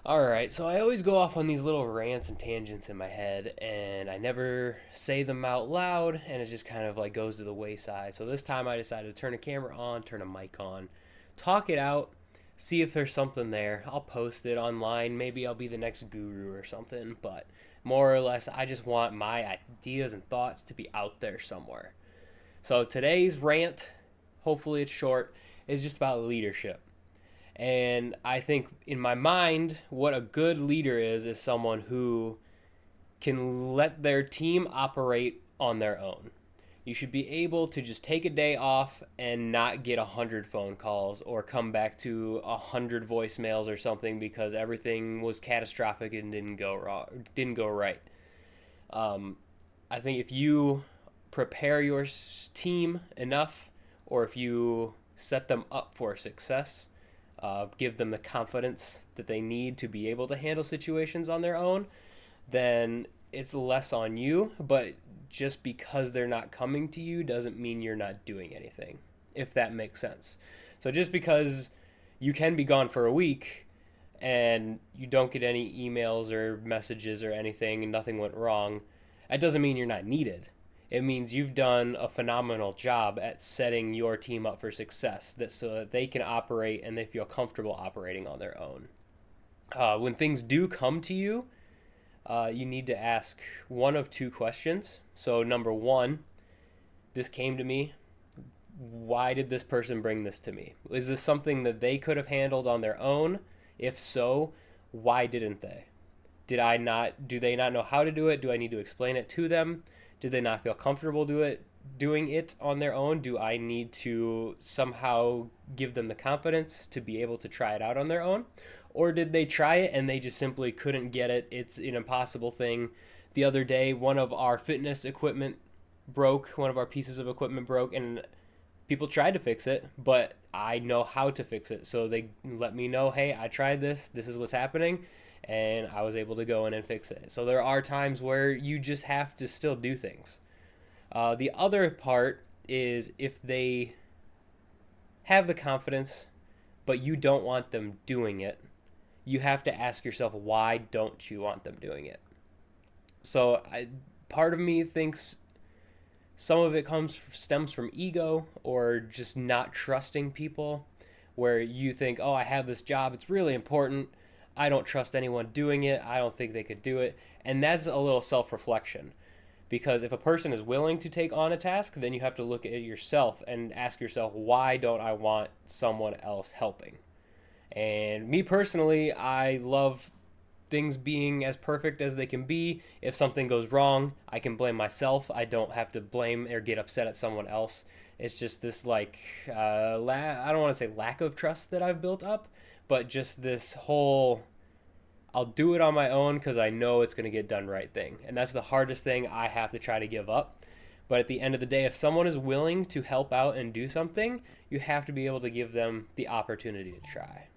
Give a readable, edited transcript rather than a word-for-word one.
Alright, so I always go off on these little rants and tangents in my head, and I never say them out loud, and it just kind of like goes to the wayside. So this time I decided to turn a camera on, turn a mic on, talk it out, see if there's something there. I'll post it online. Maybe I'll be the next guru or something, but more or less, I just want my ideas and thoughts to be out there somewhere. So today's rant, hopefully it's short, is just about leadership. And I think in my mind, what a good leader is someone who can let their team operate on their own. You should be able to just take a day off and not get 100 phone calls or come back to 100 voicemails or something because everything was catastrophic and didn't go right. Um, I think if you prepare your team enough, or if you set them up for success, give them the confidence that they need to be able to handle situations on their own, then it's less on you. But just because they're not coming to you doesn't mean you're not doing anything, if that makes sense. So just because you can be gone for a week and you don't get any emails or messages or anything and nothing went wrong, that doesn't mean you're not needed. It means you've done a phenomenal job at setting your team up for success, that so that they can operate and they feel comfortable operating on their own. When things do come to you, you need to ask one of two questions. So number one, this came to me. Why did this person bring this to me? Is this something that they could have handled on their own? If so, why didn't they? Do they not know how to do it? Do I need to explain it to them? Did they not feel comfortable doing it on their own? Do I need to somehow give them the confidence to be able to try it out on their own? Or did they try it and they just simply couldn't get it? It's an impossible thing. The other day, one of our fitness equipment broke, one of our pieces of equipment broke, and people tried to fix it, but I know how to fix it. So they let me know, hey, I tried this is what's happening, and I was able to go in and fix it. So there are times where you just have to still do things. The other part is if they have the confidence, but you don't want them doing it, you have to ask yourself, why don't you want them doing it? So part of me thinks some of it stems from ego or just not trusting people, where you think, oh, I have this job, it's really important. I don't trust anyone doing it. I don't think they could do it. And that's a little self reflection. Because if a person is willing to take on a task, then you have to look at yourself and ask yourself, why don't I want someone else helping? And me personally, I love things being as perfect as they can be. If something goes wrong, I can blame myself. I don't have to blame or get upset at someone else. It's just this I don't want to say lack of trust that I've built up, but just this whole I'll do it on my own because I know it's going to get done right thing. And that's the hardest thing I have to try to give up. But at the end of the day, if someone is willing to help out and do something, you have to be able to give them the opportunity to try.